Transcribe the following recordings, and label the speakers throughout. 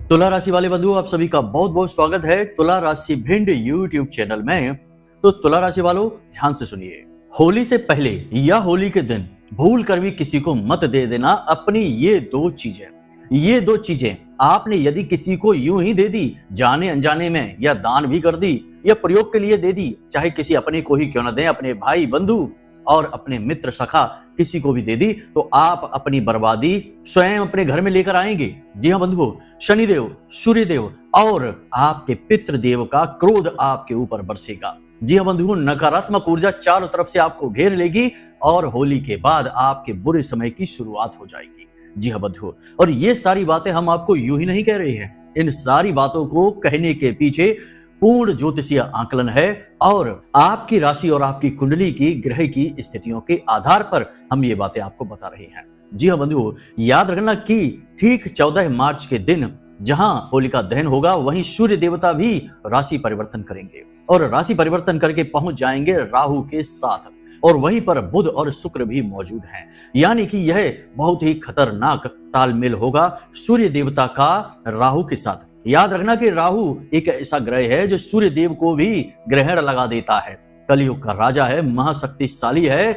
Speaker 1: तुला राशि वाले बंधु, आप सभी का बहुत बहुत स्वागत है तुला राशि भिंड यूट्यूब चैनल में। तो तुला राशि वालों, ध्यान से सुनिए। होली से पहले या होली के दिन भूल कर भी किसी को मत दे देना अपनी ये दो चीजें आपने यदि किसी को यूं ही दे दी, जाने अनजाने में, या दान भी कर दी या प्रयोग के लिए दे दी, चाहे किसी अपने को ही क्यों न दें, अपने भाई बंधु और अपने मित्र सखा किसी को भी दे दी, तो आप अपनी बर्बादी स्वयं अपने घर में लेकर आएंगे। जी हाँ बंधुओं, शनिदेव, सूर्यदेव और आपके पितृदेव का क्रोध आपके ऊपर बरसेगा। जी हाँ बंधुओं, नकारात्मक ऊर्जा चारों तरफ से आपको घेर लेगी और होली के बाद आपके बुरे समय की शुरुआत हो जाएगी। जी हाँ बंधुओं, और ये सारी बातें हम आपको यूं ही नहीं कह रहे हैं, इन सारी बातों को कहने के पीछे पूर्ण ज्योतिषीय आकलन है और आपकी राशि और आपकी कुंडली की ग्रह की स्थितियों के आधार पर हम ये बातें आपको बता रहे हैं। जी हाँ बंधुओं, याद रखना कि ठीक 14 मार्च के दिन जहां होलिका दहन होगा, वहीं सूर्य देवता भी राशि परिवर्तन करेंगे और राशि परिवर्तन करके पहुंच जाएंगे राहु के साथ, और वहीं पर बुध और शुक्र भी मौजूद हैं। यानी कि यह बहुत ही खतरनाक तालमेल होगा सूर्य देवता का राहु के साथ। याद रखना कि राहु एक ऐसा ग्रह है जो सूर्य देव को भी ग्रहण लगा देता है। कलयुग का राजा है, महाशक्तिशाली है।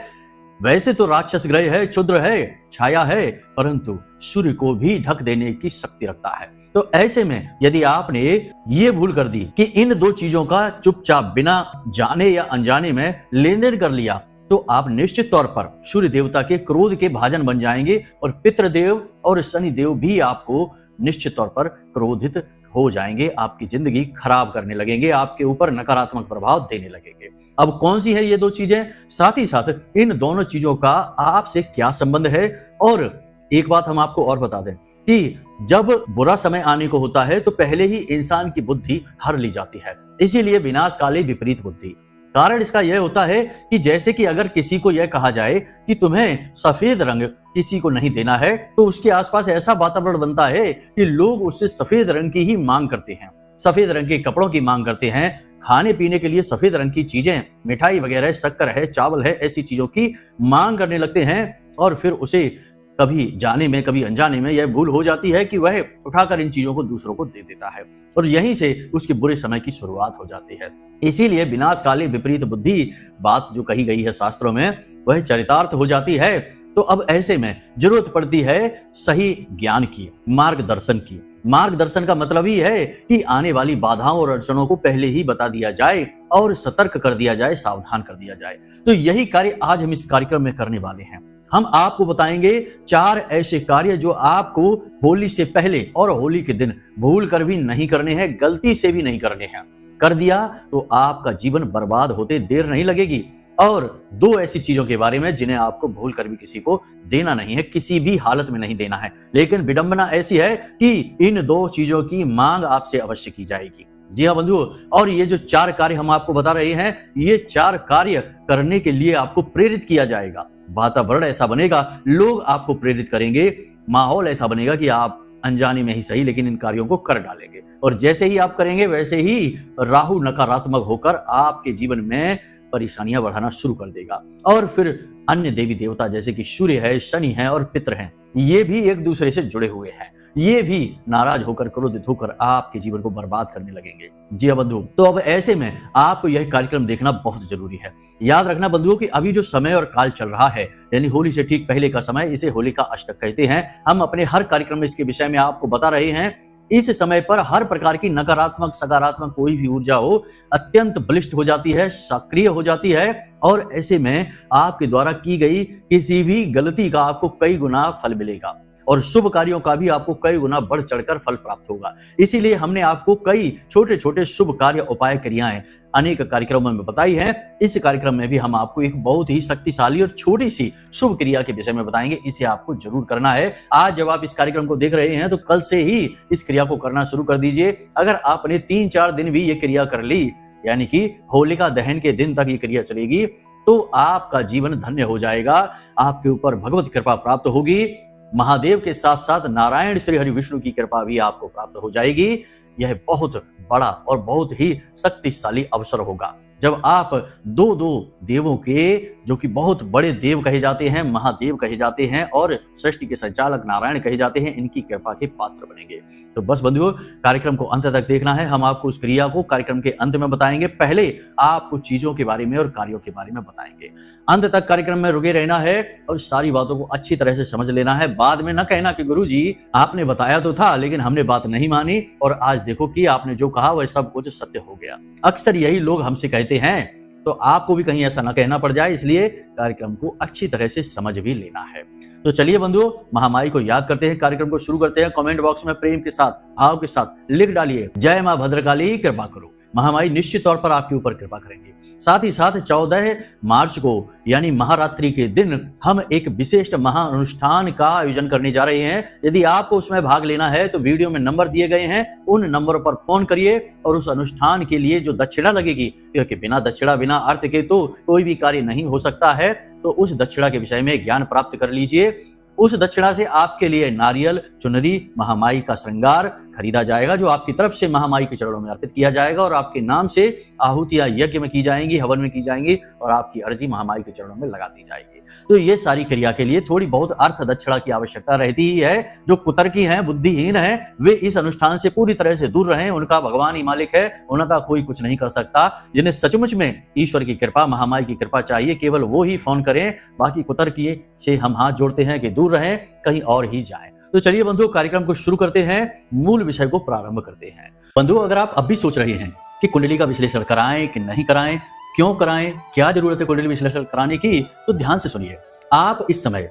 Speaker 1: वैसे तो राक्षस ग्रह है, क्षुद्र है, छाया है, परंतु सूर्य को भी ढक देने की शक्ति रखता है। तो ऐसे में यदि आपने ये भूल कर दी कि इन दो चीजों का चुपचाप बिना जाने या अनजाने में लेन देन कर लिया, तो आप निश्चित तौर पर सूर्य देवता के क्रोध के भाजन बन जाएंगे और पितृदेव और शनिदेव भी आपको निश्चित तौर पर क्रोधित हो जाएंगे, आपकी जिंदगी खराब करने लगेंगे, आपके ऊपर नकारात्मक प्रभाव देने लगेंगे। अब कौन सी है ये दो चीजें, साथ ही साथ इन दोनों चीजों का आपसे क्या संबंध है। और एक बात हम आपको और बता दें कि जब बुरा समय आने को होता है तो पहले ही इंसान की बुद्धि हर ली जाती है, इसीलिए विनाश काले विपरीत बुद्धि। कारण इसका यह होता है कि जैसे कि अगर किसी को यह कहा जाए कि तुम्हें सफेद रंग किसी को नहीं देना है, तो उसके आसपास ऐसा वातावरण बनता है कि लोग उससे सफेद रंग की ही मांग करते हैं, सफेद रंग के कपड़ों की मांग करते हैं, खाने पीने के लिए सफेद रंग की चीजें, मिठाई वगैरह, शक्कर है, चावल है, ऐसी चीजों की मांग करने लगते हैं। और फिर उसे कभी जाने में कभी अनजाने में यह भूल हो जाती है कि वह उठाकर इन चीजों को दूसरों को दे देता है, और यहीं से उसके बुरे समय की शुरुआत हो जाती है। इसीलिए विनाश काले विपरीत बुद्धि बात जो कही गई है शास्त्रों में, वह चरितार्थ हो जाती है। तो अब ऐसे में जरूरत पड़ती है सही ज्ञान की, मार्गदर्शन की। मार्गदर्शन का मतलब ही है कि आने वाली बाधाओं और अड़चनों को पहले ही बता दिया जाए और सतर्क कर दिया जाए, सावधान कर दिया जाए। तो यही कार्य आज हम इस कार्यक्रम में करने वाले हैं। हम आपको बताएंगे 4 ऐसे कार्य जो आपको होली से पहले और होली के दिन भूल कर भी नहीं करने हैं, गलती से भी नहीं करने हैं। कर दिया तो आपका जीवन बर्बाद होते देर नहीं लगेगी। और 2 ऐसी चीजों के बारे में जिन्हें आपको भूल कर भी किसी को देना नहीं है, किसी भी हालत में नहीं देना है। लेकिन विडंबना ऐसी है कि इन 2 चीजों की मांग आपसे अवश्य की जाएगी। जी हाँ बंधुओं, और ये जो 4 कार्य हम आपको बता रहे हैं, ये 4 कार्य करने के लिए आपको प्रेरित किया जाएगा। वातावरण ऐसा बनेगा, लोग आपको प्रेरित करेंगे, माहौल ऐसा बनेगा कि आप अनजाने में ही सही लेकिन इन कार्यों को कर डालेंगे। और जैसे ही आप करेंगे वैसे ही राहु नकारात्मक होकर आपके जीवन में परेशानियां बढ़ाना शुरू कर देगा। और फिर अन्य देवी देवता जैसे कि सूर्य है, शनि है और पितृ हैं, ये भी एक दूसरे से जुड़े हुए हैं, ये भी नाराज होकर, क्रोधित होकर आपके जीवन को बर्बाद करने लगेंगे। जी हाँ बंधु, तो अब ऐसे में आपको यह कार्यक्रम देखना बहुत जरूरी है। याद रखना बंधुओं कि अभी जो समय और काल चल रहा है, यानी होली से ठीक पहले का समय, इसे होलिका अष्टक कहते हैं। हम अपने हर कार्यक्रम में इसके विषय में आपको बता रहे हैं। इस समय पर हर प्रकार की नकारात्मक सकारात्मक कोई भी ऊर्जा हो, अत्यंत बलिष्ठ हो जाती है, सक्रिय हो जाती है, और ऐसे में आपके द्वारा की गई किसी भी गलती का आपको कई गुना फल मिलेगा और शुभ कार्यों का भी आपको कई गुना बढ़ चढ़कर फल प्राप्त होगा। इसीलिए हमने आपको कई छोटे छोटे शुभ कार्य, उपाय, क्रियाएं अनेक कार्यक्रमों में बताई है। इस कार्यक्रम में भी हम आपको एक बहुत ही शक्तिशाली और छोटी सी शुभ क्रिया के विषय में बताएंगे। इसे आपको जरूर करना है। आज जब आप इस कार्यक्रम को देख रहे हैं तो कल से ही इस क्रिया को करना शुरू कर दीजिए। अगर आपने 3-4 दिन भी ये क्रिया कर ली, यानी कि होलिका दहन के दिन तक ये क्रिया चलेगी, तो आपका जीवन धन्य हो जाएगा, आपके ऊपर भगवत कृपा प्राप्त होगी। महादेव के साथ साथ नारायण श्री हरि विष्णु की कृपा भी आपको प्राप्त हो जाएगी। यह बहुत बड़ा और बहुत ही शक्तिशाली अवसर होगा जब आप 2-2 देवों के जो कि बहुत बड़े देव कहे जाते हैं, महादेव कहे जाते हैं और सृष्टि के संचालक नारायण कहे जाते हैं, इनकी कृपा के पात्र बनेंगे। तो बस बंधुओं, कार्यक्रम को अंत तक देखना है। हम आपको उस क्रिया को कार्यक्रम के अंत में बताएंगे। पहले आपको चीजों के बारे में और कार्यों के बारे में बताएंगे। अंत तक कार्यक्रम में रुके रहना है और सारी बातों को अच्छी तरह से समझ लेना है। बाद में न कहना कि गुरुजी आपने बताया तो था लेकिन हमने बात नहीं मानी और आज देखो कि आपने जो कहा वह सब कुछ सत्य हो गया। अक्सर यही लोग हमसे कहते हैं, तो आपको भी कहीं ऐसा ना कहना पड़ जाए, इसलिए कार्यक्रम को अच्छी तरह से समझ भी लेना है। तो चलिए बंधुओं, महामाई को याद करते हैं, कार्यक्रम को शुरू करते हैं। कमेंट बॉक्स में प्रेम के साथ, भाव के साथ लिख डालिए, जय मां भद्रकाली कृपा करो। महामाई निश्चित तौर पर आपके ऊपर कृपा करेंगे। साथ ही साथ 14 मार्च को यानी महारात्रि के दिन हम एक विशेष महाअनुष्ठान का आयोजन करने जा रहे हैं। यदि आपको उसमें भाग लेना है तो वीडियो में नंबर दिए गए हैं, उन नंबरों पर फोन करिए और उस अनुष्ठान के लिए जो दक्षिणा लगेगी, क्योंकि बिना दक्षिणा बिना अर्थ के तो कोई भी कार्य नहीं हो सकता है, तो उस दक्षिणा के विषय में ज्ञान प्राप्त कर लीजिए। उस दक्षिणा से आपके लिए नारियल, चुनरी, महामाई का श्रृंगार खरीदा जाएगा, जो आपकी तरफ से महामाई के चरणों में अर्पित किया जाएगा और आपके नाम से आहुतियां यज्ञ में की जाएंगी, हवन में की जाएंगी और आपकी अर्जी महामाई के चरणों में लगा दी जाएगी। तो ये सारी क्रिया के लिए थोड़ी बहुत अर्थ दक्षिणा की आवश्यकता रहती ही है। जो कुतर्की हैं, बुद्धिहीन हैं, वे इस अनुष्ठान से पूरी तरह से दूर रहें। उनका भगवान ही मालिक है, उनका कोई कुछ नहीं कर सकता। जिन्हें सचमुच में ईश्वर की कृपा, महामाई की कृपा चाहिए, केवल वो ही फोन करें। बाकी कुतर्की से हम हाथ जोड़ते हैं कि दूर रहें, कहीं और ही जाएं। तो चलिए बंधुओं, कार्यक्रम को शुरू करते हैं, मूल विषय को प्रारंभ करते हैं। बंधुओं, अगर आप अब भी सोच रहे हैं कि कुंडली का विश्लेषण कराएं कि नहीं कराएं, क्यों कराएं, क्या जरूरत है कुंडली विश्लेषण कराने की, तो ध्यान से सुनिए। आप इस समय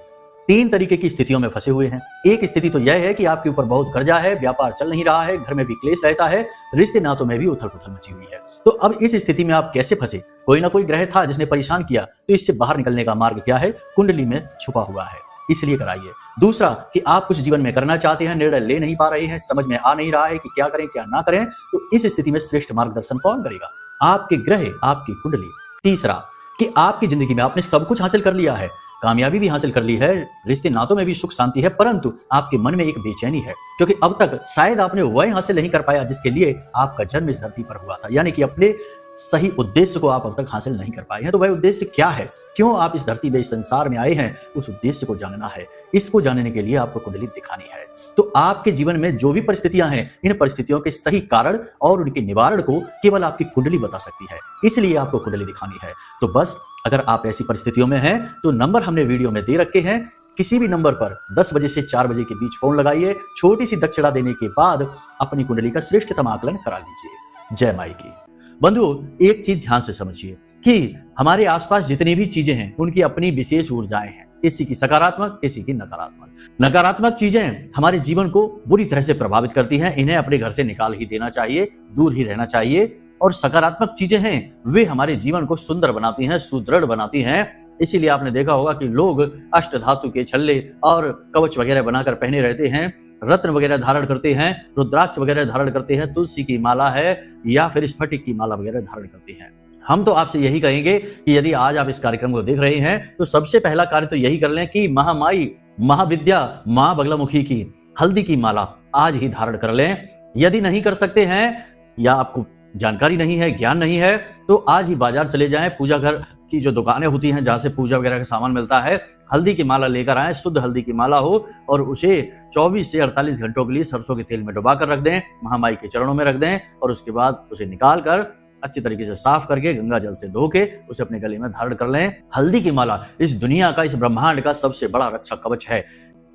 Speaker 1: 3 तरीके की स्थितियों में फंसे हुए हैं। एक स्थिति तो यह है कि आपके ऊपर बहुत कर्जा है, व्यापार चल नहीं रहा है, घर में भी क्लेश रहता है, रिश्ते नातों में भी उथल पुथल मची हुई है। तो अब इस स्थिति में आप कैसे फंसे? कोई ना कोई ग्रह था जिसने परेशान किया, तो इससे बाहर निकलने का मार्ग क्या है? कुंडली में छुपा हुआ है, इसलिए कराइए। दूसरा कि आप कुछ जीवन में करना चाहते हैं, निर्णय ले नहीं पा रहे हैं, समझ में आ नहीं रहा है कि क्या करें क्या ना करें, तो इस स्थिति में श्रेष्ठ मार्गदर्शन कौन करेगा? आपके ग्रह, आपकी कुंडली। तीसरा कि आपकी जिंदगी में आपने सब कुछ हासिल कर लिया है, कामयाबी भी हासिल कर ली है, रिश्ते नातों में भी सुख शांति है, परंतु आपके मन में एक बेचैनी है, क्योंकि अब तक शायद आपने वह हासिल नहीं कर पाया जिसके लिए आपका जन्म इस धरती पर हुआ था। यानी कि अपने सही उद्देश्य को आप अब तक हासिल नहीं कर पाए हैं। तो वह उद्देश्य क्या है, क्यों आप इस धरती में, इस संसार में आए हैं, उस उद्देश्य को जानना है। इसको जानने के लिए आपको कुंडली दिखानी है। तो आपके जीवन में जो भी परिस्थितियां हैं, इन परिस्थितियों के सही कारण और उनके निवारण को केवल आपकी कुंडली बता सकती है, इसलिए आपको कुंडली दिखानी है। तो बस अगर आप ऐसी परिस्थितियों में हैं तो नंबर हमने वीडियो में दे रखे हैं, किसी भी नंबर पर 10 बजे से 4 बजे के बीच फोन लगाइए। छोटी सी दक्षिणा देने के बाद अपनी कुंडली का श्रेष्ठतम आकलन करा लीजिए। जय माई की। बंधुओं, एक चीज ध्यान से समझिए कि हमारे आसपास जितनी भी चीजें हैं उनकी अपनी विशेष ऊर्जाएं हैं, किसी की सकारात्मक, किसी की नकारात्मक। नकारात्मक चीजें हमारे जीवन को बुरी तरह से प्रभावित करती हैं, इन्हें अपने घर से निकाल ही देना चाहिए, दूर ही रहना चाहिए। और सकारात्मक चीजें हैं, वे हमारे जीवन को सुंदर बनाती हैं, सुदृढ़ बनाती हैं। इसीलिए आपने देखा होगा कि लोग अष्ट धातु के छल्ले और कवच वगैरह बनाकर पहने रहते हैं, रत्न वगैरह धारण करते हैं, रुद्राक्ष वगैरह धारण करते हैं, तुलसी की माला है या फिर स्फटिक की माला वगैरह धारण करते हैं। हम तो आपसे यही कहेंगे कि यदि आज आप इस कार्यक्रम को देख रहे हैं तो सबसे पहला कार्य तो यही कर लें कि महामाई, महाविद्या, मां बगलामुखी की हल्दी की माला आज ही धारण कर लें। यदि नहीं कर सकते हैं या आपको जानकारी नहीं है, ज्ञान नहीं है, तो आज ही बाजार चले जाएं, पूजा घर की जो दुकानें होती हैं जहां से पूजा वगैरह का सामान मिलता है, हल्दी की माला लेकर आएं, शुद्ध हल्दी की माला हो और उसे 24 से 48 घंटों के लिए सरसों के तेल में डुबा कर रख दें, महामाई के चरणों में रख दें और उसके बाद उसे निकाल कर अच्छी तरीके से साफ करके गंगा जल से धो के उसे अपने गले में धारण कर लें। हल्दी की माला इस दुनिया का, इस ब्रह्मांड का सबसे बड़ा रक्षा कवच है।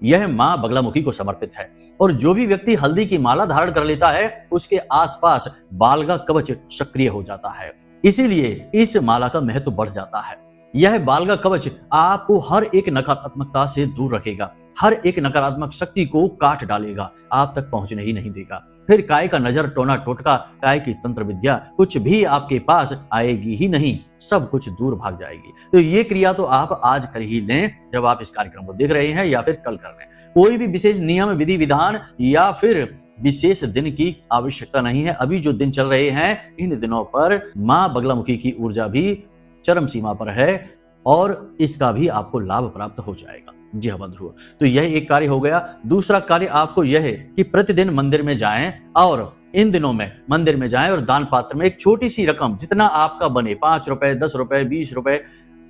Speaker 1: यह मां बगलामुखी को समर्पित है और जो भी व्यक्ति हल्दी की माला धारण कर लेता है उसके आसपास बालगा कवच सक्रिय हो जाता है, इसीलिए इस माला का महत्व बढ़ जाता है। यह बालगा कवच आपको हर एक नकारात्मकता से दूर रखेगा, हर एक नकारात्मक शक्ति को काट डालेगा, आप तक पहुंचने ही नहीं देगा। फिर काय का नजर, टोना टोटका, काय की तंत्र विद्या कुछ भी आपके पास आएगी ही नहीं, सब कुछ दूर भाग जाएगी। तो ये क्रिया तो आप आज कर ही लें जब आप इस कार्यक्रम को देख रहे हैं या फिर कल कर लें। कोई भी विशेष नियम, विधि विधान या फिर विशेष दिन की आवश्यकता नहीं है। अभी जो दिन चल रहे हैं इन दिनों पर मां बगलामुखी की ऊर्जा भी चरम सीमा पर है और इसका भी आपको लाभ प्राप्त हो जाएगा। जी हाँ बंधुओं, तो यह एक कार्य हो गया। दूसरा कार्य आपको यह है कि प्रतिदिन मंदिर में जाएं और इन दिनों में मंदिर में जाएं और दान पात्र में एक छोटी सी रकम, जितना आपका बने, 5 रुपए, 10 रुपए, 20 रुपए,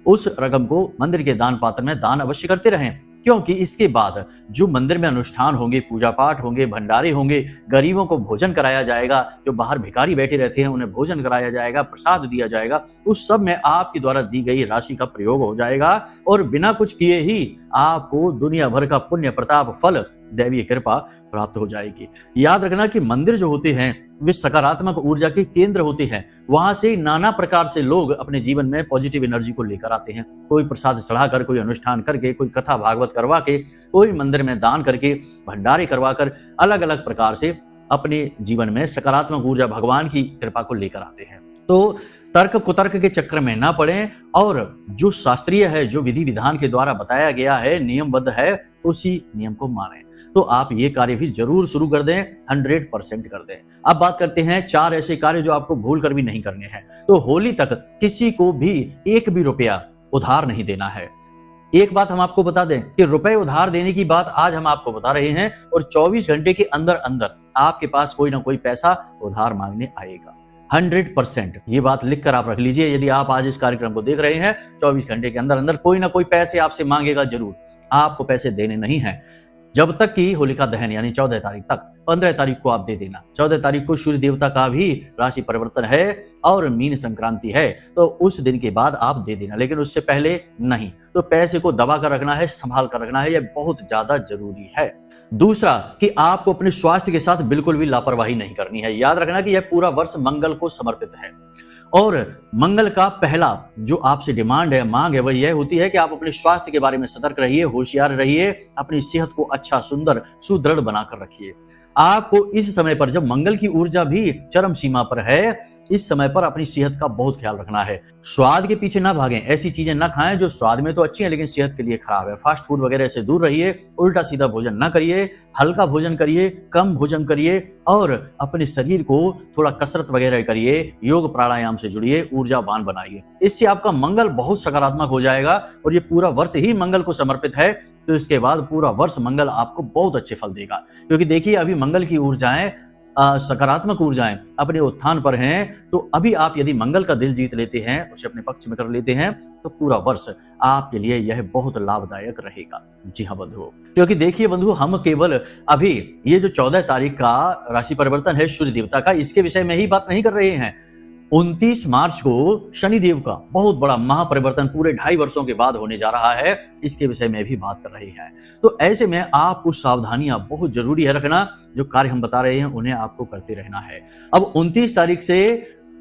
Speaker 1: उस रकम को मंदिर के दान पात्र में दान अवश्य करते रहें, क्योंकि इसके बाद जो मंदिर में अनुष्ठान होंगे, पूजा पाठ होंगे, भंडारे होंगे, गरीबों को भोजन कराया जाएगा, जो बाहर भिखारी बैठे रहते हैं उन्हें भोजन कराया जाएगा, प्रसाद दिया जाएगा, उस सब में आपके द्वारा दी गई राशि का प्रयोग हो जाएगा और बिना कुछ किए ही आपको दुनिया भर का पुण्य प्रताप फल दैवीय कृपा प्राप्त हो जाएगी। याद रखना कि मंदिर जो होते हैं वे सकारात्मक ऊर्जा के केंद्र होते हैं। वहां से नाना प्रकार से लोग अपने जीवन में पॉजिटिव एनर्जी को लेकर आते हैं। कोई प्रसाद चढ़ाकर, कोई अनुष्ठाान करके, कोई कथा भागवत करवा के, कोई मंदिर में दान करके, भंडारे करवाकर, अलग अलग प्रकार से अपने जीवन में सकारात्मक ऊर्जा भगवान की कृपा को लेकर आते हैं। तो तर्क कुतर्क के चक्कर में ना पड़े और जो शास्त्रीय है, जो विधि विधान के द्वारा बताया गया है, नियमबद्ध है, उसी नियम को माने। तो आप ये कार्य भी जरूर शुरू कर दें, 100% कर दें। अब बात करते हैं 4 ऐसे कार्य जो आपको भूल कर भी नहीं करने हैं। तो होली तक किसी को भी 1 भी रुपया उधार नहीं देना है। एक बात हम आपको बता दें कि रुपए उधार देने की बात आज हम आपको बता रहे हैं और 24 घंटे के अंदर अंदर आपके पास कोई ना कोई पैसा उधार मांगने आएगा। 100% ये बात लिख कर आप रख लीजिए। यदि आप आज इस कार्यक्रम को देख रहे हैं, 24 घंटे के अंदर अंदर कोई ना कोई पैसे आपसे मांगेगा जरूर। आपको पैसे देने नहीं है जब तक कि होलिका दहन यानी 14 तारीख तक। 15 तारीख को आप दे देना। 14 तारीख को सूर्य देवता का भी राशि परिवर्तन है और मीन संक्रांति है, तो उस दिन के बाद आप दे देना, लेकिन उससे पहले नहीं। तो पैसे को दबा कर रखना है, संभाल कर रखना है, यह बहुत ज्यादा जरूरी है। दूसरा कि आपको अपने स्वास्थ्य के साथ बिल्कुल भी लापरवाही नहीं करनी है। याद रखना कि यह पूरा वर्ष मंगल को समर्पित है और मंगल का पहला जो आपसे डिमांड है, मांग है, वह यह होती है कि आप अपने स्वास्थ्य के बारे में सतर्क रहिए, होशियार रहिए, अपनी सेहत को अच्छा, सुंदर, सुदृढ़ बनाकर रखिए। आपको इस समय पर जब मंगल की ऊर्जा भी चरम सीमा पर है, इस समय पर अपनी सेहत का बहुत ख्याल रखना है। स्वाद के पीछे ना भागें, ऐसी चीजें ना खाएं जो स्वाद में तो अच्छी हैं लेकिन सेहत के लिए खराब है। फास्ट फूड वगैरह से दूर रहिए, उल्टा सीधा भोजन ना करिए, हल्का भोजन करिए, कम भोजन करिए और अपने शरीर को थोड़ा कसरत वगैरह करिए, योग प्राणायाम से जुड़िए, ऊर्जावान बनाइए। इससे आपका मंगल बहुत सकारात्मक हो जाएगा और ये पूरा वर्ष ही मंगल को समर्पित है, तो इसके बाद पूरा वर्ष मंगल आपको बहुत अच्छे फल देगा। क्योंकि देखिए अभी मंगल की ऊर्जाएं, सकारात्मक ऊर्जाएं अपने उत्थान पर हैं, तो अभी आप यदि मंगल का दिल जीत लेते हैं, उसे अपने पक्ष में कर लेते हैं, तो पूरा वर्ष आपके लिए यह बहुत लाभदायक रहेगा। जी हाँ बंधुओं, क्योंकि देखिए बंधु, हम केवल अभी ये जो 14 तारीख का राशि परिवर्तन है सूर्य देवता का, इसके विषय में ही बात नहीं कर रहे हैं। 29 मार्च को शनिदेव का बहुत बड़ा महापरिवर्तन पूरे 2.5 वर्षों के बाद होने जा रहा है, इसके विषय में भी बात कर रहे हैं। तो ऐसे में आपको सावधानियां बहुत जरूरी है रखना। जो कार्य हम बता रहे हैं उन्हें आपको करते रहना है। अब 29 तारीख से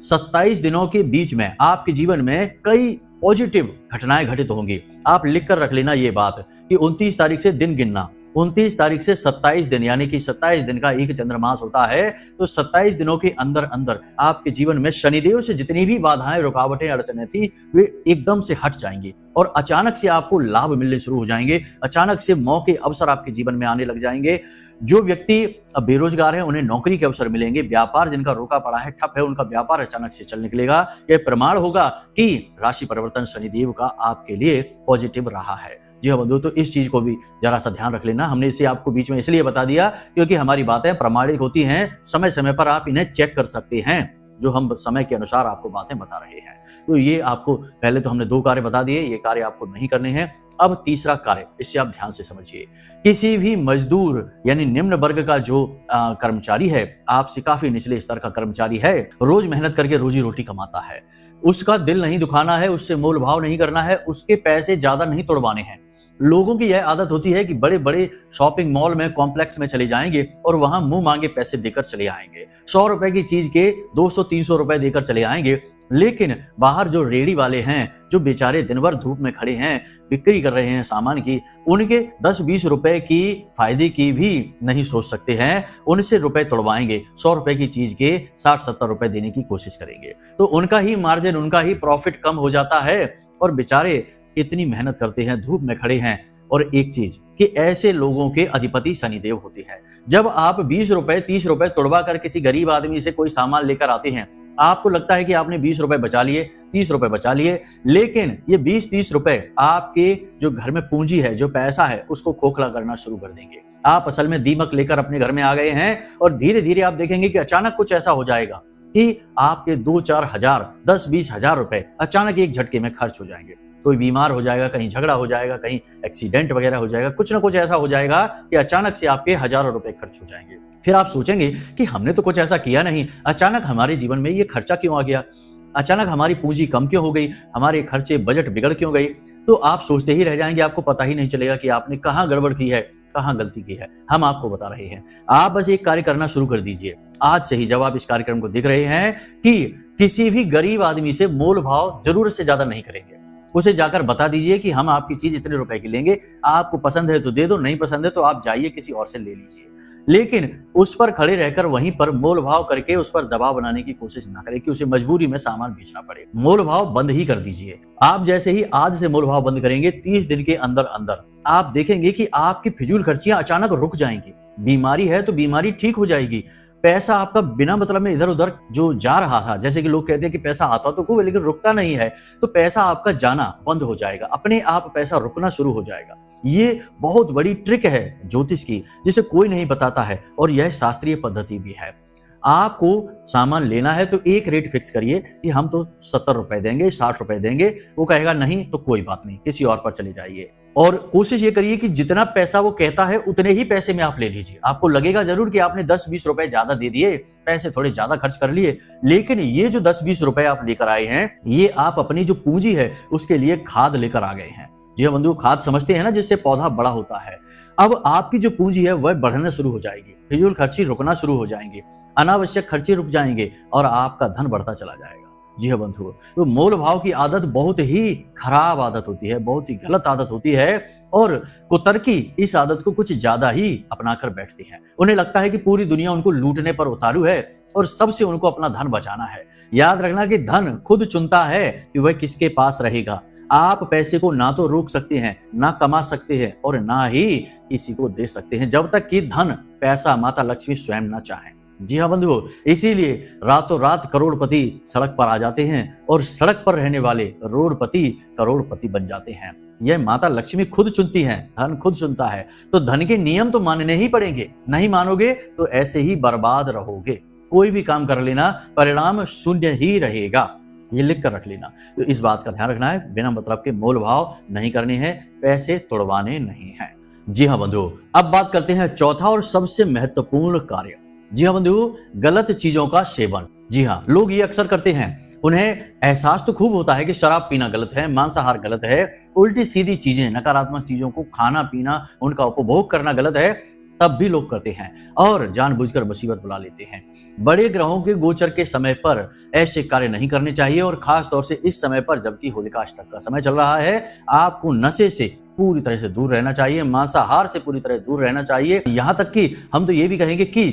Speaker 1: 27 दिनों के बीच में आपके जीवन में कई पॉजिटिव घटनाएं घटित होंगी। आप लिख कर रख लेना ये बात कि 29 तारीख से दिन गिनना। 29 तारीख से 27 दिन यानी कि 27 दिन का एक चंद्रमास होता है, तो 27 दिनों के अंदर अंदर आपके जीवन में शनिदेव से जितनी भी बाधाएं, रुकावटें, अड़चनें थी, वे एकदम से हट जाएंगी और अचानक से आपको लाभ मिलने शुरू हो जाएंगे। अचानक से मौके, अवसर आपके जीवन में आने लग जाएंगे। जो व्यक्ति बेरोजगार हैं उन्हें नौकरी के अवसर मिलेंगे। व्यापार जिनका रुका पड़ा है, ठप है, उनका व्यापार अचानक से चल निकलेगा। यह प्रमाण होगा कि राशि परिवर्तन शनिदेव का आपके लिए पॉजिटिव रहा है। जी हाँ बंधु, तो इस चीज को भी जरा सा ध्यान रख लेना। हमने इसे आपको बीच में इसलिए बता दिया क्योंकि हमारी बातें प्रामाणिक होती हैं, समय समय पर आप इन्हें चेक कर सकते हैं, जो हम समय के अनुसार आपको बातें बता रहे हैं। तो ये आपको, पहले तो हमने 2 कार्य बता दिए, ये कार्य आपको नहीं करने हैं। अब तीसरा कार्य, इससे आप ध्यान से समझिए। किसी भी मजदूर यानी निम्न वर्ग का जो कर्मचारी है, आपसे काफी निचले स्तर का कर्मचारी है, रोज मेहनत करके रोजी रोटी कमाता है, उसका दिल नहीं दुखाना है, उससे मोल भाव नहीं करना है, उसके पैसे ज्यादा नहीं तोड़वाने हैं। लोगों की यह आदत होती है कि बड़े बड़े शॉपिंग मॉल में, कॉम्प्लेक्स में चले जाएंगे और वहां मुंह मांगे पैसे देकर चले आएंगे। 100 रुपए की चीज के 200-300 रुपए देकर चले आएंगे। लेकिन बाहर जो रेडी वाले हैं, जो बेचारे दिन भर धूप में खड़े हैं, बिक्री कर रहे हैं सामान की, उनके 10-20 रुपए की फायदे की भी नहीं सोच सकते हैं। उनसे रुपए तोड़वाएंगे, 100 रुपए की चीज के 60-70 रुपए देने की कोशिश करेंगे, तो उनका ही मार्जिन, उनका ही प्रॉफिट कम हो जाता है और बेचारे इतनी मेहनत करते हैं, धूप में खड़े हैं। और एक चीज कि ऐसे लोगों के अधिपति शनिदेव होते हैं। जब आप 20 रुपए 30 रुपए तोड़वा कर किसी गरीब आदमी से कोई सामान लेकर आते हैं, आपको लगता है कि आपने 20 रुपए बचा लिए, 30 रुपए बचा लिए, लेकिन ये 20-30 रुपए आपके जो घर में पूंजी है, जो पैसा है, उसको खोखला करना शुरू कर देंगे। आप असल में दीमक लेकर अपने घर में आ गए हैं और धीरे धीरे आप देखेंगे कि अचानक कुछ ऐसा हो जाएगा कि आपके 2-4 हजार, 10-20 हजार रुपए अचानक एक झटके में खर्च हो जाएंगे। कोई बीमार हो जाएगा, कहीं झगड़ा हो जाएगा, कहीं एक्सीडेंट वगैरह हो जाएगा, कुछ ना कुछ ऐसा हो जाएगा कि अचानक से आपके हजारों रुपए खर्च हो जाएंगे। फिर आप सोचेंगे कि हमने तो कुछ ऐसा किया नहीं, अचानक हमारे जीवन में ये खर्चा क्यों आ गया, अचानक हमारी पूंजी कम क्यों हो गई, हमारे खर्चे बजट बिगड़ क्यों गई। तो आप सोचते ही रह जाएंगे, आपको पता ही नहीं चलेगा कि आपने कहाँ गड़बड़ की है, कहाँ गलती की है। हम आपको बता रहे हैं, आप बस एक कार्य करना शुरू कर दीजिए आज से ही। जब आप इस कार्यक्रम को देख रहे हैं कि किसी भी गरीब आदमी से मोल भाव जरूरत से ज्यादा नहीं करेंगे, उसे जाकर बता दीजिए कि हम आपकी चीज इतने रुपए की लेंगे, आपको पसंद है तो दे दो, नहीं पसंद है तो आप जाइए किसी और से ले लीजिए। लेकिन उस पर खड़े रहकर वहीं पर मोल भाव करके उस पर दबाव बनाने की कोशिश ना करें कि उसे मजबूरी में सामान बेचना पड़े। मोल भाव बंद ही कर दीजिए। आप जैसे ही आज से मोल भाव बंद करेंगे, 30 दिन के अंदर अंदर आप देखेंगे कि आपकी फिजूल खर्चियां अचानक रुक जाएंगी। बीमारी है तो बीमारी ठीक हो जाएगी। पैसा आपका बिना मतलब में इधर उधर जो जा रहा था, जैसे कि लोग कहते हैं कि पैसा आता तो खूब है लेकिन रुकता नहीं है, तो पैसा आपका जाना बंद हो जाएगा, अपने आप पैसा रुकना शुरू हो जाएगा। ये बहुत बड़ी ट्रिक है ज्योतिष की, जिसे कोई नहीं बताता है, और यह शास्त्रीय पद्धति भी है। आपको सामान लेना है तो एक रेट फिक्स करिए कि हम तो 70 रुपए देंगे, 60 रुपए देंगे। वो कहेगा नहीं तो कोई बात नहीं, किसी और पर चले जाइए। और कोशिश ये करिए कि जितना पैसा वो कहता है उतने ही पैसे में आप ले लीजिए। आपको लगेगा जरूर कि आपने 10-20 रुपए ज्यादा दे दिए, पैसे थोड़े ज्यादा खर्च कर लिए, लेकिन ये जो 10-20 रुपए आप लेकर आए हैं, ये आप अपनी जो पूंजी है उसके लिए खाद लेकर आ गए हैं। जी हाँ बंधु, खाद समझते हैं ना, जिससे पौधा बड़ा होता है। अब आपकी जो पूंजी है वह बढ़ना शुरू हो जाएगी, फिजूल खर्ची रुकना शुरू हो जाएंगे, अनावश्यक खर्चे रुक जाएंगे और आपका धन बढ़ता चला जाएगा। जी हाँ बंधु, तो मोल भाव की आदत बहुत ही खराब आदत होती है, बहुत ही गलत आदत होती है, और कुतर्की इस आदत को कुछ ज्यादा ही अपनाकर बैठती हैं। उन्हें लगता है कि पूरी दुनिया उनको लूटने पर उतारू है और सबसे उनको अपना धन बचाना है। याद रखना कि धन खुद चुनता है कि वह किसके पास रहेगा। आप पैसे को ना तो रोक सकते हैं, ना कमा सकते हैं, और ना ही किसी को दे सकते हैं, जब तक कि धन पैसा माता लक्ष्मी स्वयं ना चाहें। जी हाँ बंधुओं, इसीलिए रातों रात करोड़पति सड़क पर आ जाते हैं और सड़क पर रहने वाले रोडपति करोड़पति बन जाते हैं। यह माता लक्ष्मी खुद चुनती हैं, धन खुद चुनता है, तो धन के नियम तो मानने ही पड़ेंगे। नहीं मानोगे तो ऐसे ही बर्बाद रहोगे। कोई भी काम कर लेना, परिणाम शून्य ही रहेगा। ये लिख कर रख लेना। तो इस बात का ध्यान रखना है, बिना मतलब के मोल भाव नहीं करने हैं, पैसे तोड़वाने नहीं हैं। जी हाँ बंधुओं, अब बात करते हैं चौथा और सबसे महत्वपूर्ण कार्य। जी हाँ बंधुओं, गलत चीजों का सेवन। जी हाँ, लोग ये अक्सर करते हैं। उन्हें एहसास तो खूब होता है कि शराब पीना गलत है, मांसाहार गलत है, उल्टी सीधी चीजें, नकारात्मक चीजों को खाना पीना, उनका उपभोग करना गलत है, तब भी लोग करते हैं और जानबूझकर मुसीबत बुला लेते हैं। बड़े ग्रहों के गोचर के समय पर ऐसे कार्य नहीं करने चाहिए, और खास तौर से इस समय पर जबकि होलिकाष्टक का समय चल रहा है। आपको नशे से पूरी तरह से दूर रहना चाहिए, मांसाहार से पूरी तरह दूर रहना चाहिए। यहाँ तक कि हम तो ये भी कहेंगे कि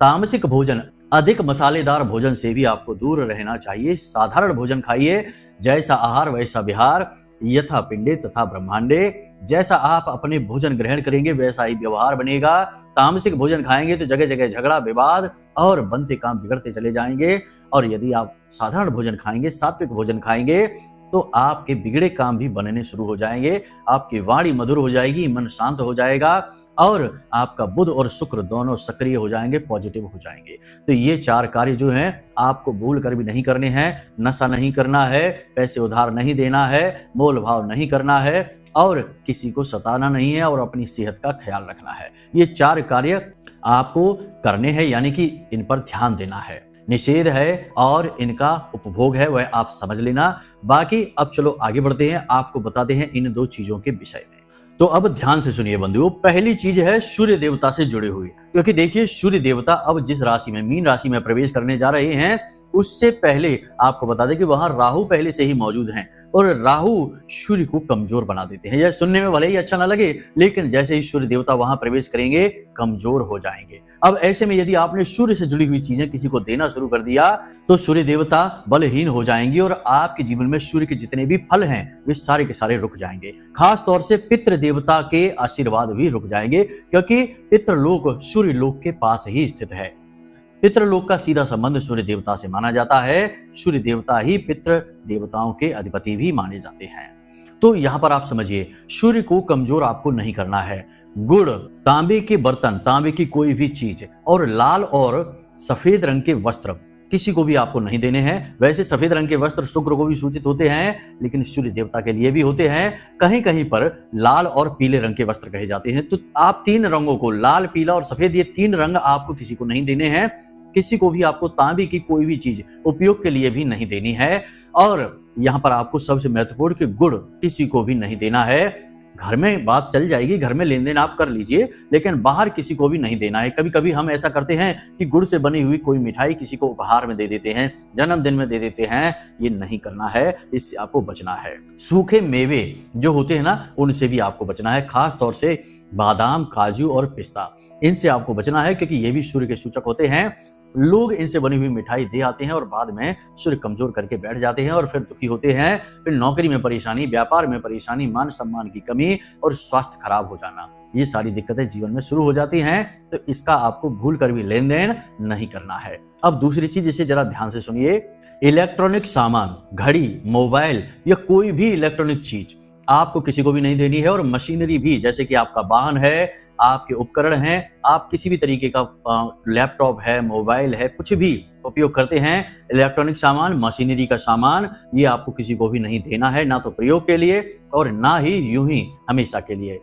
Speaker 1: तामसिक भोजन, अधिक मसालेदार भोजन से भी आपको दूर रहना चाहिए। साधारण भोजन खाइए, जैसा आहार वैसा विहार, यथा पिंडे तथा ब्रह्मांडे। जैसा आप अपने भोजन ग्रहण करेंगे वैसा ही व्यवहार बनेगा। तामसिक भोजन खाएंगे तो जगह जगह झगड़ा विवाद और बनते काम बिगड़ते चले जाएंगे, और यदि आप साधारण भोजन खाएंगे, सात्विक भोजन खाएंगे, तो आपके बिगड़े काम भी बनने शुरू हो जाएंगे। आपकी वाणी मधुर हो जाएगी, मन शांत हो जाएगा, और आपका बुध और शुक्र दोनों सक्रिय हो जाएंगे, पॉजिटिव हो जाएंगे। तो ये 4 कार्य जो हैं आपको भूल कर भी नहीं करने हैं। नशा नहीं करना है, पैसे उधार नहीं देना है, मोल भाव नहीं करना है, और किसी को सताना नहीं है, और अपनी सेहत का ख्याल रखना है। ये 4 कार्य आपको करने हैं, यानी कि इन पर ध्यान देना है। निषेध है और इनका उपभोग है, वह आप समझ लेना। बाकी अब चलो आगे बढ़ते हैं, आपको बताते हैं इन 2 चीजों के विषय में। तो अब ध्यान से सुनिए बंधुओं, पहली चीज है सूर्य देवता से जुड़े हुए। क्योंकि देखिए, सूर्य देवता अब जिस राशि में, मीन राशि में प्रवेश करने जा रहे हैं, उससे पहले आपको बता दें कि वहां राहु पहले से ही मौजूद हैं, और राहु सूर्य को कमजोर बना देते हैं। यह सुनने में भले ही अच्छा ना लगे, लेकिन जैसे ही सूर्य देवता वहां प्रवेश करेंगे, कमजोर हो जाएंगे। अब ऐसे में यदि आपने सूर्य से जुड़ी हुई चीजें किसी को देना शुरू कर दिया, तो सूर्य देवता बलहीन हो जाएंगे, और आपके जीवन में सूर्य के जितने भी फल हैं वे सारे के सारे रुक जाएंगे। खास तौर से पितृ देवता के आशीर्वाद भी रुक जाएंगे, क्योंकि पितृलोक सूर्य लोक के पास ही स्थित है। पितृलोक का सीधा संबंध सूर्य देवता से माना जाता है। सूर्य देवता ही पितृ देवताओं के अधिपति भी माने जाते हैं। तो यहाँ पर आप समझिए, सूर्य को कमजोर आपको नहीं करना है। गुड़, तांबे के बर्तन, तांबे की कोई भी चीज, और लाल और सफेद रंग के वस्त्र किसी को भी आपको नहीं देने हैं। वैसे सफेद रंग के वस्त्र शुक्र को भी सूचित होते हैं, लेकिन सूर्य देवता के लिए भी होते हैं। कहीं कहीं पर लाल और पीले रंग के वस्त्र कहे जाते हैं। तो आप तीन रंगों को, लाल, पीला और सफेद, ये तीन रंग आपको किसी को नहीं देने हैं। किसी को भी आपको तांबे की कोई भी चीज उपयोग के लिए भी नहीं देनी है। और यहाँ पर आपको सबसे महत्वपूर्ण कि गुड़ किसी को भी नहीं देना है। घर में बात चल जाएगी, घर में लेन देन आप कर लीजिए, लेकिन बाहर किसी को भी नहीं देना है। कभी कभी हम ऐसा करते हैं कि गुड़ से बनी हुई कोई मिठाई किसी को उपहार में दे देते हैं, जन्मदिन में दे देते हैं। ये नहीं करना है, इससे आपको बचना है। सूखे मेवे जो होते हैं ना, उनसे भी आपको बचना है, खास तौर से बादाम, काजू और पिस्ता, इनसे आपको बचना है, क्योंकि ये भी सूर्य के सूचक होते हैं। लोग इनसे बनी हुई मिठाई दे आते हैं और बाद में सूर्य कमजोर करके बैठ जाते हैं और फिर दुखी होते हैं। फिर नौकरी में परेशानी, व्यापार में परेशानी, मान सम्मान की कमी और स्वास्थ्य खराब हो जाना, ये सारी दिक्कतें जीवन में शुरू हो जाती हैं। तो इसका आपको भूल कर भी लेन देन नहीं करना है। अब दूसरी चीज, इसे जरा ध्यान से सुनिए। इलेक्ट्रॉनिक सामान, घड़ी, मोबाइल या कोई भी इलेक्ट्रॉनिक चीज आपको किसी को भी नहीं देनी है। और मशीनरी भी, जैसे कि आपका वाहन है, आपके उपकरण हैं, आप किसी भी तरीके का लैपटॉप है, मोबाइल है, कुछ भी उपयोग करते हैं, इलेक्ट्रॉनिक सामान, मशीनरी का सामान, ये आपको किसी को भी नहीं देना है, ना तो प्रयोग के लिए और ना ही यूं ही हमेशा के लिए।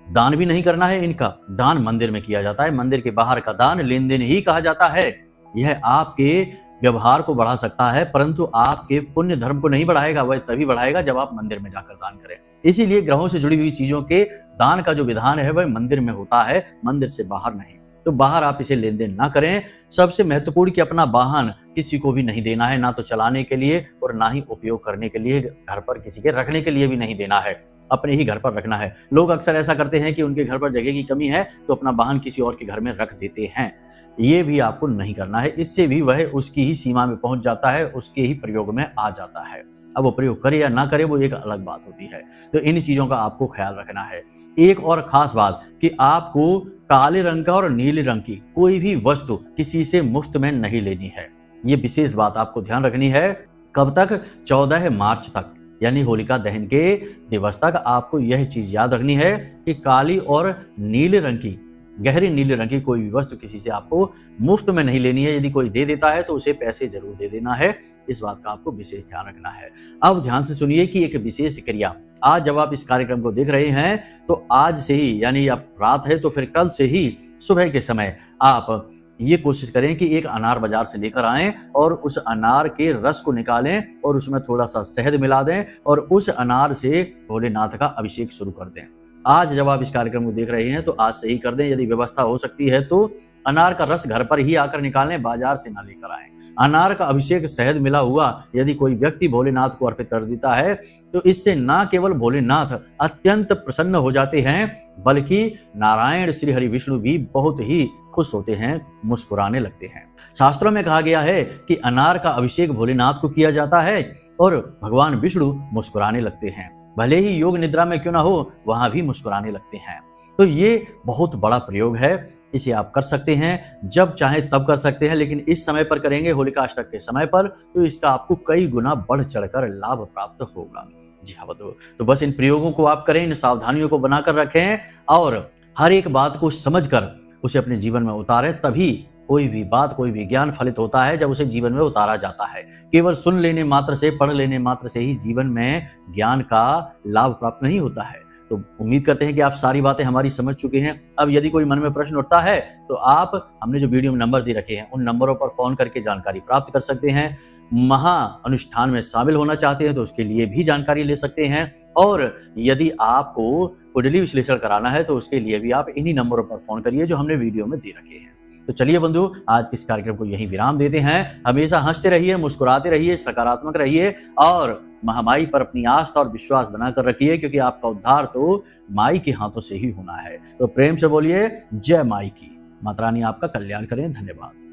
Speaker 1: दान भी नहीं करना है इनका। दान मंदिर में किया जाता है, मंदिर के बाहर का दान लेन देन ही कहा जाता है। यह आपके व्यवहार को बढ़ा सकता है, परंतु आपके पुण्य धर्म को नहीं बढ़ाएगा। वह तभी बढ़ाएगा जब आप मंदिर में जाकर दान करें। इसीलिए ग्रहों से जुड़ी हुई चीजों के दान का जो विधान है वह मंदिर में होता है, मंदिर से बाहर नहीं। तो बाहर आप इसे लेन देन ना करें। सबसे महत्वपूर्ण कि अपना वाहन किसी को भी नहीं देना है, ना तो चलाने के लिए और ना ही उपयोग करने के लिए, घर पर किसी के रखने के लिए भी नहीं देना है, अपने ही घर पर रखना है। लोग अक्सर ऐसा करते हैं कि उनके घर पर जगह की कमी है तो अपना वाहन किसी और के घर में रख देते हैं। ये भी आपको नहीं करना है। इससे भी वह उसकी ही सीमा में पहुंच जाता है, उसके ही प्रयोग में आ जाता है। अब वो प्रयोग करे या ना करे वो एक अलग बात होती है। तो इन चीजों का आपको ख्याल रखना है। एक और खास बात कि आपको काले रंग का और नीले रंग की कोई भी वस्तु किसी से मुफ्त में नहीं लेनी है। ये विशेष बात आपको ध्यान रखनी है। कब तक? 14 मार्च तक, यानी होलिका दहन के दिवस तक आपको यह चीज याद रखनी है कि काली और नीले रंग की, गहरी नीले रंग की कोई भी वस्तु किसी से आपको मुफ्त में नहीं लेनी है। यदि कोई दे देता है तो उसे पैसे जरूर दे देना है। इस बात का आपको विशेष ध्यान रखना है। अब ध्यान से सुनिए कि एक विशेष क्रिया, आज जब आप इस कार्यक्रम को देख रहे हैं तो आज से ही, यानी अब रात है तो फिर कल से ही सुबह के समय आप ये कोशिश करें कि एक अनार बाजार से लेकर आएं और उस अनार के रस को निकालें और उसमें थोड़ा सा शहद मिला दें और उस अनार से भोलेनाथ का अभिषेक शुरू कर दें। आज जब आप इस कार्यक्रम को देख रहे हैं तो आज से ही कर दें। यदि व्यवस्था हो सकती है तो अनार का रस घर पर ही आकर निकालें, बाजार से ना लेकर आएं। अनार का अभिषेक शहद मिला हुआ यदि कोई व्यक्ति भोलेनाथ को अर्पित कर देता है तो इससे ना केवल भोलेनाथ अत्यंत प्रसन्न हो जाते हैं, बल्कि नारायण श्री हरि विष्णु भी बहुत ही खुश होते हैं, मुस्कुराने लगते हैं। शास्त्रों में कहा गया है कि अनार का अभिषेक भोलेनाथ को किया जाता है और भगवान विष्णु मुस्कुराने लगते हैं। भले ही योग निद्रा में क्यों ना हो, वहां भी मुस्कुराने लगते हैं। तो ये बहुत बड़ा प्रयोग है। इसे आप कर सकते हैं, जब चाहे तब कर सकते हैं, लेकिन इस समय पर करेंगे, होलिका अष्टक के समय पर, तो इसका आपको कई गुना बढ़ चढ़कर लाभ प्राप्त होगा। जी हाँ बंधु, तो बस इन प्रयोगों को आप करें, इन सावधानियों को बनाकर रखें और हर एक बात को समझकर उसे अपने जीवन में उतारें। तभी कोई भी बात, कोई भी ज्ञान फलित होता है जब उसे जीवन में उतारा जाता है। केवल सुन लेने मात्र से, पढ़ लेने मात्र से ही जीवन में ज्ञान का लाभ प्राप्त नहीं होता है। तो उम्मीद करते हैं कि आप सारी बातें हमारी समझ चुके हैं। अब यदि कोई मन में प्रश्न उठता है तो आप, हमने जो वीडियो में नंबर दे रखे हैं, उन नंबरों पर फोन करके जानकारी प्राप्त कर सकते हैं। महा अनुष्ठान में शामिल होना चाहते हैं तो उसके लिए भी जानकारी ले सकते हैं। और यदि आपको कुंडली विश्लेषण कराना है तो उसके लिए भी आप इन्हीं नंबरों पर फोन करिए जो हमने वीडियो में दे रखे हैं। तो चलिए बंधु, आज के इस कार्यक्रम को यहीं विराम देते हैं। हमेशा हंसते रहिए, मुस्कुराते रहिए, सकारात्मक रहिए और महामाई पर अपनी आस्था और विश्वास बनाकर रखिए, क्योंकि आपका उद्धार तो माई के हाथों से ही होना है। तो प्रेम से बोलिए जय माई की। माता रानी आपका कल्याण करें। धन्यवाद।